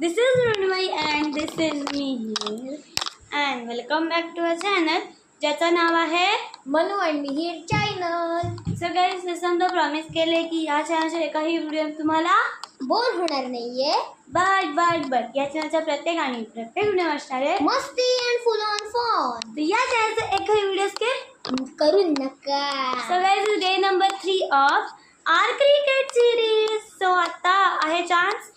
This is Runmai and this is me here and welcome back to our channel ज्याचं नाव आहे Manu and Mihir channel. So guys जसं promise केले की या चॅनलच्या एकाही व्हिडिओ तुम्हाला बोर होणार नाहीये. बट या चॅनलच्या प्रत्येक व्हिडिओ असणार आहे मस्ती अँड फुल ऑन फन. तर या चॅनलचा एकही व्हिडिओ स्किप करू नका. So guys day number 3 of our cricket series. सो आता आहे चान्स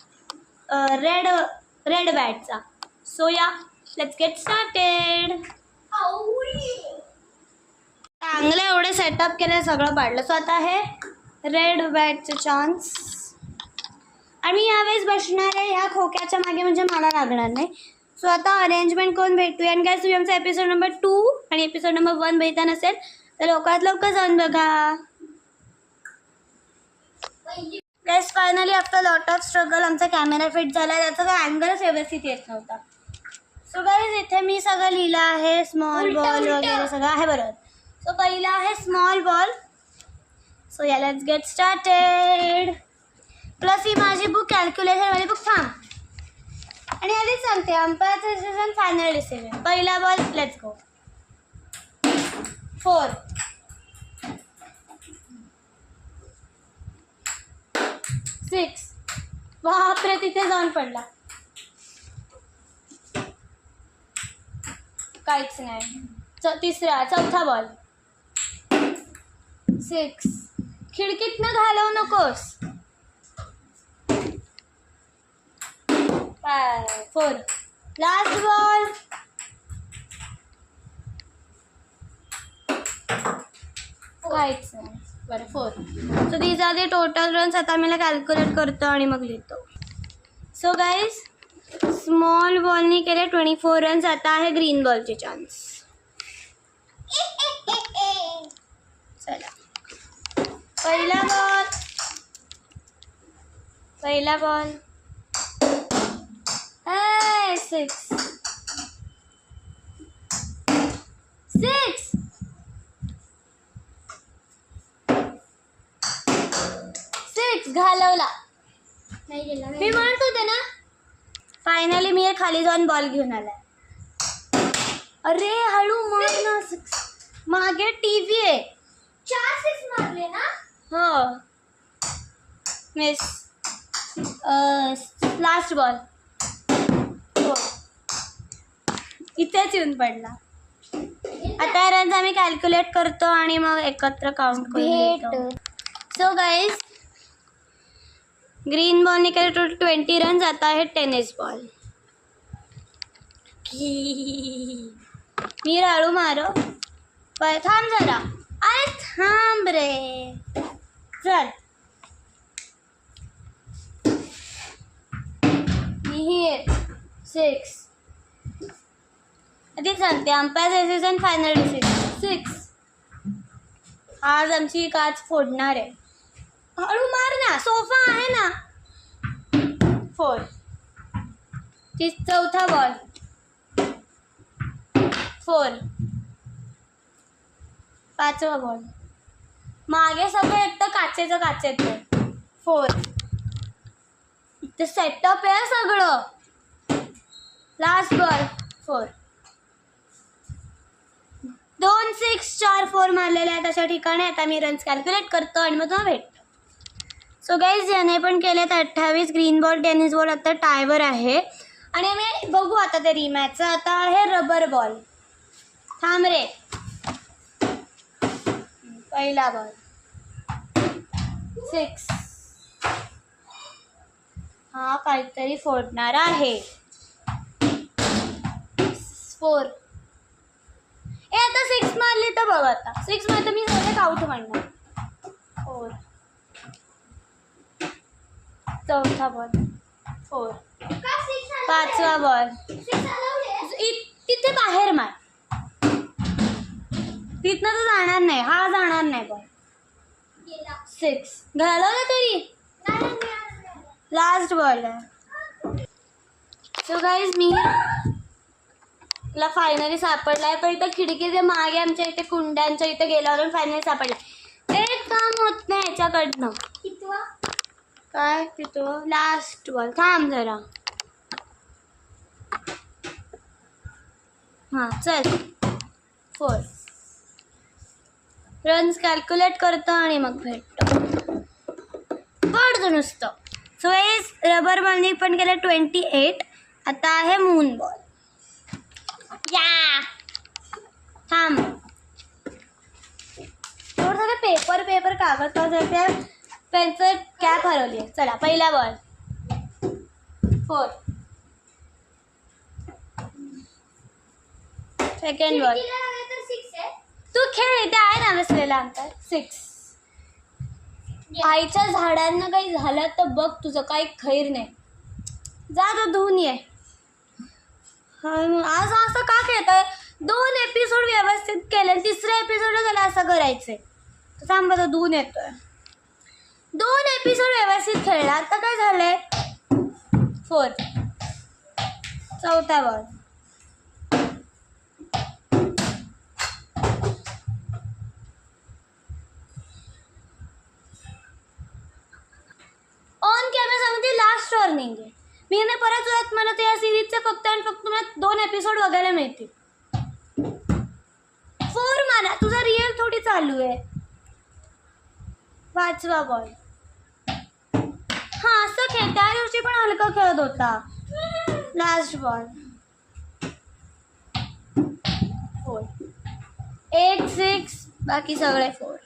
रेड बॅटचा. सो या लेट्स गेट स्टार्टेड. चांगलं एवढे सेटअप केले सगळं पाडलं. सो आता आहे रेड बॅटचं चान्स आणि यावेळेस बसणार आहे ह्या खोक्याच्या मागे म्हणजे मला लागणार नाही. सो आता अरेंजमेंट करून भेटूया. आणि काय तुम्ही आमचा एपिसोड नंबर 2 आणि एपिसोड नंबर 1 बघितला नसेल तर लवकर जाऊन बघा. Guys finally after lot of struggle आमचा कॅमेरा फिट झाला. त्याचा काय अँगलच व्यवस्थित येत नव्हता. सो गाइस इथे मी सगळं लिहिलं आहे स्मॉल बॉल वगैरे सगळं आहे बरोबर. सो पहिला आहे स्मॉल बॉल. सो या लेट्स गेट स्टार्टेड. प्लस ही माझी बुक कॅल्क्युलेशन वाली बुक थांब. आणि आधीच सांगते अंपायरचं डिसिजन फायनल डिसिजन. पहिला बॉल लेट्स गो. 4 6 बापरे तिथे जाऊन पडला. काहीच नाही. चौथा बॉल 6 खिडकीतनं घालवू नकोस. 4 लास्ट बॉल. काहीच नाही. बरं 4. So these are the total runs. आता मी कॅल्क्युलेट करतो आणि मग लिहितो. सो गाईज स्मॉल बॉलनी केले 24 रन्स. आता आहे ग्रीन बॉलचे चान्स. चला पहिला बॉल 6 घालवला. मी म्हणत होते ना. फायनली मी खाली जाऊन बॉल घेऊन आलाय. अरे हळू मार ना. मागे टीव्ही आहे. 4 6 मारले ना. हो मिस. लास्ट बॉल हो इथेच येऊन पडला. आता रन्स आम्ही कॅल्क्युलेट करतो आणि मग एकत्र काउंट करू. सो गाईज ग्रीन बॉलने केले टोटल 20 रन्स. आता आहे टेनिस बॉल. मी हळू मारो. थांब जरा. अरे थांब रे. चल मिहीर 6 आधी सांगते अंपायर डिसिजन फायनल डिसिजन 6. आज आमची काच फोडणार आहे. हळू मार ना. सोफा आहे ना. 4 चौथा बॉल 4 पाचवा बॉल. मागे सगळं एकटं काचेचं 4 इथे सेटअप आहे सगळं. लास्ट बॉल 4 2 6 4 4 मारलेले आहेत अशा ठिकाणी. आता मी रन्स कॅल्क्युलेट करतो आणि मग तुम्हाला भेटतो. सो गाईज याने पण केलेत 28. ग्रीन बॉल टेनिस बॉल आता टायवर आहे. आणि आम्ही बघू आता ते रिमॅचचं. आता आहे रबर बॉल. थांब रे. पहिला बॉल 6 हा काहीतरी फोडणार आहे. 4 आता 6 मारली तर बघ. आता 6 मारली तर मी डायरेक्ट आउट म्हणणार. 4 चौथा बॉल 4 पाचवा बॉल. तिथे बाहेर मार. तिथनं तर जाणार नाही. हा जाणार नाही बॉल. 6 घालवला तरी. लास्ट बॉल आहे. सो गाईज मी ला फायनली सापडलाय. पण इथं खिडकीच्या मागे आमच्या इथे कुंड्यांच्या इथे गेल्यावर फायनली सापडला. एक काम होत नाही याच्याकडनं. काय तिथं लास्ट बॉल. थांब जरा. हां चल 4 रन्स कॅल्क्युलेट करतो आणि मग भेटतो पडतो नुसतं. सो गाईज रबर बॉलनी पण केलं 28. आता आहे मून बॉल. या थांब थोडं सगळं पेपर कागद त्या पेनचं कॅप हरवली आहे. चला पहिला बॉल 4 सेकंड बॉल तू खेळ इथे आहे ना बसलेला अंतर 6. आईच्या झाडांना काही झालं तर बघ तुझं काही खैर नाही. जा तो धुवून ये. आज असं का खेळतोय? 2 एपिसोड व्यवस्थित केले 3ऱ्या एपिसोडला त्याला असं करायचंय. थांब तो धुवून येतोय. 2 एपिसोड व्यवस्थित खेळला आता काय झालंय 4 चौथा बॉल ऑन कॅमेरा सांगते लास्ट वॉर्निंग आहे. मी ना परत तुला म्हणत या सिरीजचे फक्त आणि फक्त मला 2 एपिसोड बघायला मिळतील. 4 मारा तुझा रिअल थोडी चालू आहे. 5वा बॉल हां असं खेळ त्या दिवशी पण हलका खेळत होता. लास्ट बॉल 4 8 6 बाकी सगळे 4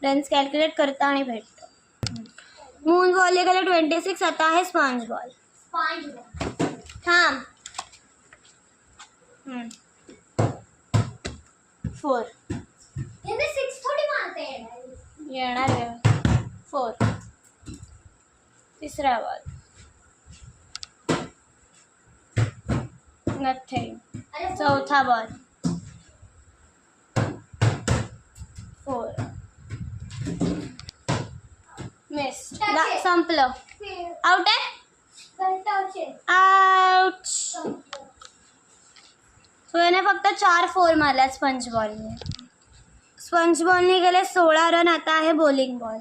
रन्स कॅल्क्युलेट करता आणि भेटतो. मून बॉल गेले 26. आता आहे स्पॉन्ज बॉल. थांब 4 येणार आहे 4 तिसरा बॉल नथिंग. चौथा बॉल 4 मिस. संपलं आउट आहे आउट. सो याने फक्त 4 4 मारल्या स्पंज बॉलने. स्पंज बॉलने गेले 16 रन. आता आहे बॉलिंग बॉल.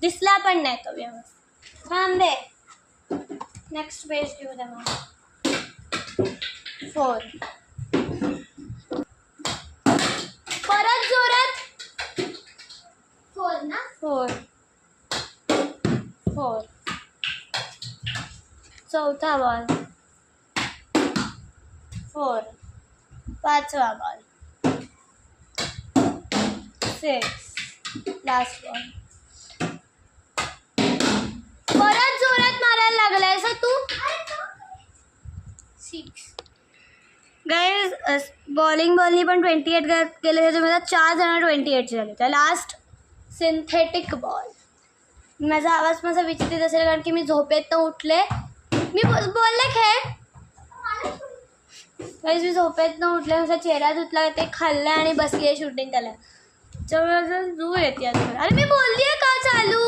दिसला पण नाही तो व्यवस्थित. थांब दे नेक्स्ट पेज घेऊ दे मग. 4 परत जोरात 4 चौथा बॉल 4 5वा बॉल 6 लास्ट बॉल. परत जोरात मारायला लागलाय सा तू. 6 गाईज बॉलिंग बॉलनी पण 28 केले. त्याच्यामध्ये 4 जण 28 झाले. त्या लास्ट सिंथेटिक बॉल. माझा विचित्र असेल कारण की मी झोपेत उठले. मी बोलले खेळ गाईज मी झोपेत उठले. माझा चेहरा धुतला ते खाल्लं आणि बसली आहे शूटिंग त्याला. जवळ जू येते. अरे मी बोलली आहे का चालू.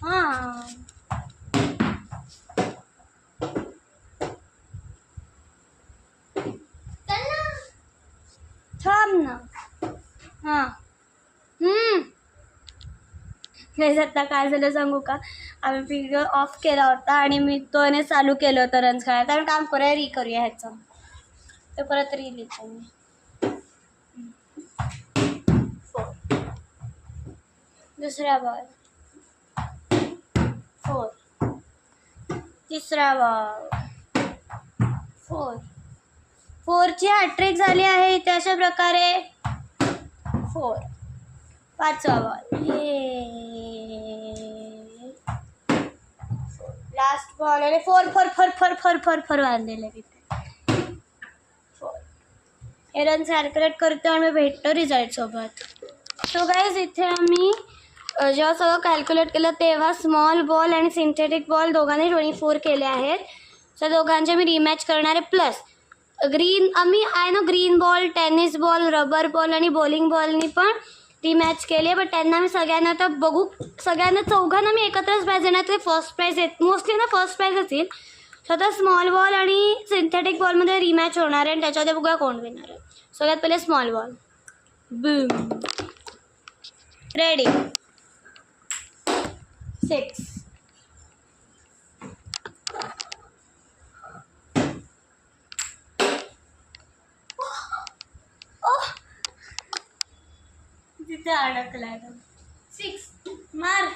हां थांब ना. हां आता काय झालं सांगू का. आम्ही व्हिडिओ ऑफ केला होता आणि मी तोने चालू केलं होतं रन्स खेळायला. कारण काम करूया करूया ह्याचं तर परत लिहितो मी. 4 दुसरा बॉल 4 तिसरा बॉल 4 4ची हॅट्रिक झाली आहे इथे अशा प्रकारे. 4 5वा बॉल लास्ट बॉल आणि 4 4 4 4 4 4 4 बांधलेले तिथे. 4 हे रन्स कॅल्क्युलेट करतो आणि भेटतो रिझल्ट सोबत. सो गाईज इथे आम्ही जेव्हा सगळं कॅल्क्युलेट केलं तेव्हा स्मॉल बॉल आणि सिंथेटिक बॉल दोघांनी 24 केले आहेत. सो दोघांचे मी रिमॅच करणारे. प्लस ग्रीन आम्ही आहे ना green ball tennis ball rubber ball आणि बॉलिंग बॉलनी पण रिमॅच केली आहे. बट त्यांना मी सगळ्यांना आता बघू सगळ्यांना चौघांना मी एकत्रच प्राईज देणार. ते फर्स्ट प्राईज आहेत मोस्टली ना फर्स्ट प्राईजच येईल. सो आता स्मॉल बॉल आणि सिंथेटिक बॉलमध्ये रिमॅच होणार आहे आणि त्याच्यामध्ये बघूया कोण विनर आहे. सगळ्यात पहिले स्मॉल बॉल बूम रेडी 6 तिथे अडकलाय तो. 6 मार.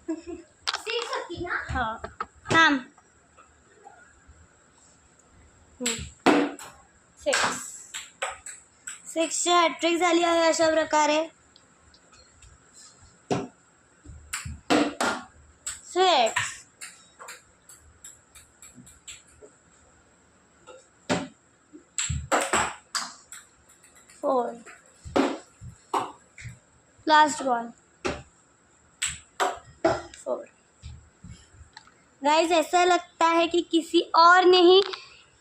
6 होती ना. हो थांब. 6ची हॅट्रिक झाली आहे अशा प्रकारे. 6. फोर. Last ball. 4. गाइस ऐसा लगता है कि किसी और ने ही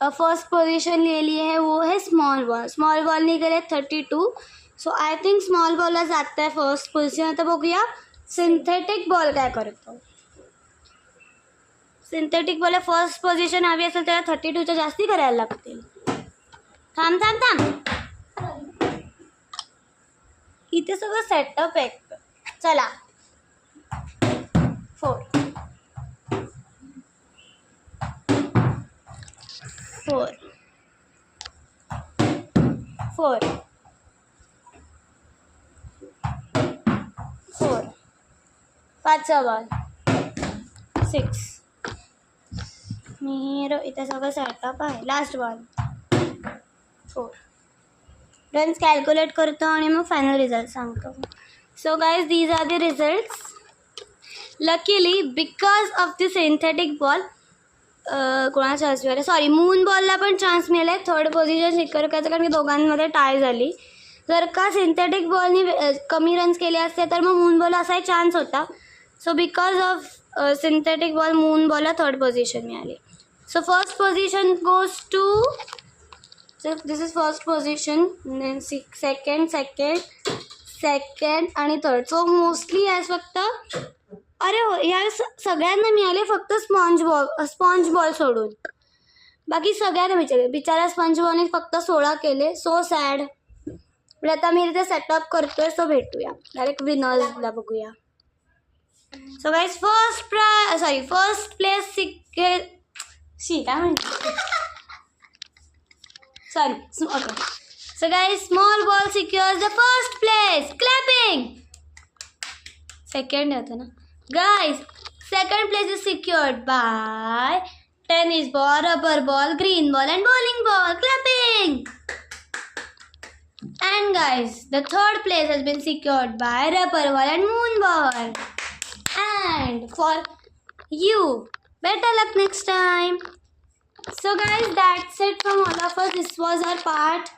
फर्स्ट पोजीशन ले ली है, वो है स्मॉल बॉल. स्मॉल बॉल ने केले 32. सो आय थिंक स्मॉल बॉलला जात आहे फर्स्ट पोझिशन. आता बघूया सिंथेटिक बॉल काय करतो. सिंथेटिक बॉल फर्स्ट पोझिशन हवी असेल त्याला 32च्या जास्ती करायला लागतील. थांब थांब थांब. इथे सगळं सेटअप आहे. चला 4. 4. 4. 4. 5चा बॉल. 6. इथे सगळं सेटअप आहे. Last ball. 4. रन्स कॅल्क्युलेट करतो आणि मग फायनल रिझल्ट सांगतो. So guys these are the results. Luckily because of the synthetic ball कोणाला चान्स मिळाला, सॉरी मून बॉलला पण चान्स मिळाला आहे थर्ड पोझिशन सिक्युअर करायचं, कारण की दोघांमध्ये टाय झाली. जर का सिंथेटिक बॉलनी कमी रन्स केले असते तर मग मून बॉल असाही चान्स होता. So because of synthetic ball moon बॉलला थर्ड पोझिशन मिळाली. So first position goes to, this is first position, then second आणि थर्ड. सो मोस्टली यास फक्त अरे हो या सगळ्यांना मिळाले फक्त स्पॉन्ज बॉल सोडून. बाकी सगळ्यांना बिचारा स्पंज बॉलने फक्त 16 केले. So sad. पण आता मी इथे सेटअप करतोय. सो भेटूया डायरेक्ट विनर्सला बघूया. सो गाईज फर्स्ट प्लेस काय म्हणते sorry okay. So guys small ball secures the first place. Clapping. Second होतं ना guys. Second place is secured by tennis ball, rubber ball, green ball and bowling ball. Clapping. And guys, the third place has been secured by rubber ball and moon ball. And for you, better luck next time. So guys, that's it from all of us. This was our part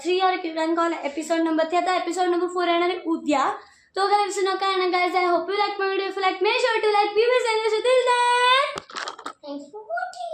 3 or you can call episode number 3. आता episode number 4 येणार आहे उद्या. तो काय विसरू नका. And guys, I hope you like my video. If you like, make sure to like, view, and till then, Thanks for watching.